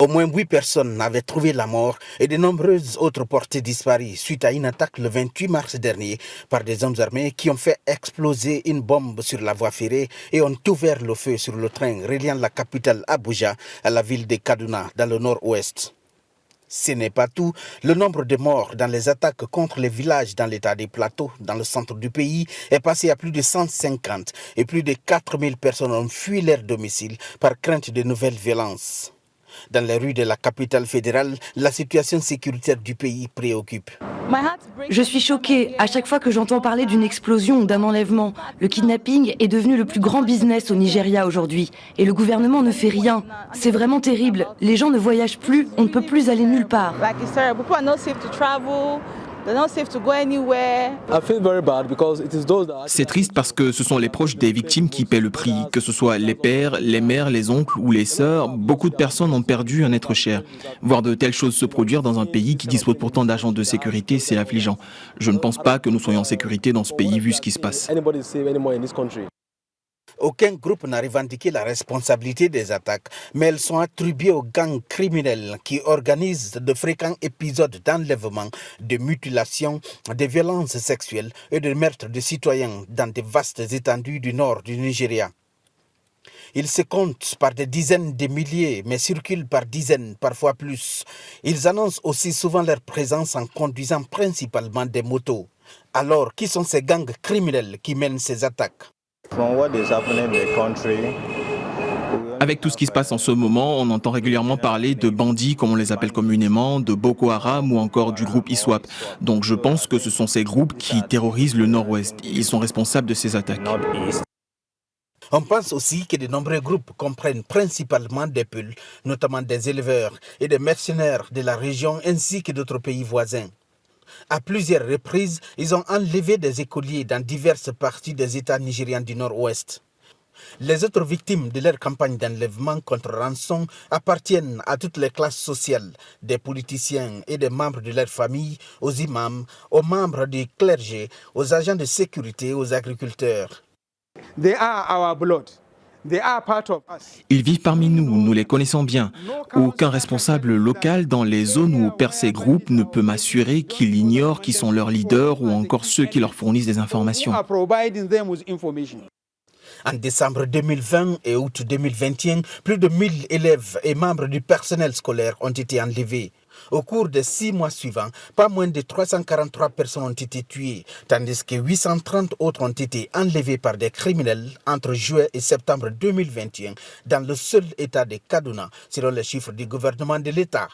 Au moins 8 personnes avaient trouvé la mort et de nombreuses autres portées disparues suite à une attaque le 28 mars dernier par des hommes armés qui ont fait exploser une bombe sur la voie ferrée et ont ouvert le feu sur le train reliant la capitale Abuja à la ville de Kaduna dans le nord-ouest. Ce n'est pas tout. Le nombre de morts dans les attaques contre les villages dans l'état des Plateaux, dans le centre du pays, est passé à plus de 150 et plus de 4000 personnes ont fui leur domicile par crainte de nouvelles violences. Dans les rues de la capitale fédérale, la situation sécuritaire du pays préoccupe. Je suis choquée à chaque fois que j'entends parler d'une explosion ou d'un enlèvement. Le kidnapping est devenu le plus grand business au Nigeria aujourd'hui. Et le gouvernement ne fait rien. C'est vraiment terrible. Les gens ne voyagent plus, on ne peut plus aller nulle part. C'est triste parce que ce sont les proches des victimes qui paient le prix, que ce soit les pères, les mères, les oncles ou les sœurs. Beaucoup de personnes ont perdu un être cher. Voir de telles choses se produire dans un pays qui dispose pourtant d'agents de sécurité, c'est affligeant. Je ne pense pas que nous soyons en sécurité dans ce pays vu ce qui se passe. Aucun groupe n'a revendiqué la responsabilité des attaques, mais elles sont attribuées aux gangs criminels qui organisent de fréquents épisodes d'enlèvement, de mutilation, de violences sexuelles et de meurtres de citoyens dans de vastes étendues du nord du Nigeria. Ils se comptent par des dizaines de milliers, mais circulent par dizaines, parfois plus. Ils annoncent aussi souvent leur présence en conduisant principalement des motos. Alors, qui sont ces gangs criminels qui mènent ces attaques ? Avec tout ce qui se passe en ce moment, on entend régulièrement parler de bandits, comme on les appelle communément, de Boko Haram ou encore du groupe ISWAP. Donc je pense que ce sont ces groupes qui terrorisent le Nord-Ouest. Ils sont responsables de ces attaques. On pense aussi que de nombreux groupes comprennent principalement des Peuls, notamment des éleveurs et des mercenaires de la région ainsi que d'autres pays voisins. À plusieurs reprises, ils ont enlevé des écoliers dans diverses parties des États nigérians du Nord-Ouest. Les autres victimes de leur campagne d'enlèvement contre rançon appartiennent à toutes les classes sociales, des politiciens et des membres de leur famille, aux imams, aux membres du clergé, aux agents de sécurité, aux agriculteurs. They are our blood. They are part of us. Ils vivent parmi nous, nous les connaissons bien. Aucun responsable local dans les zones où opèrent ces groupes ne peut m'assurer qu'il ignore qui sont leurs leaders ou encore ceux qui leur fournissent des informations. En décembre 2020 et août 2021, plus de 1000 élèves et membres du personnel scolaire ont été enlevés. Au cours des 6 mois suivants, pas moins de 343 personnes ont été tuées, tandis que 830 autres ont été enlevées par des criminels entre juillet et septembre 2021 dans le seul état de Kaduna, selon les chiffres du gouvernement de l'État.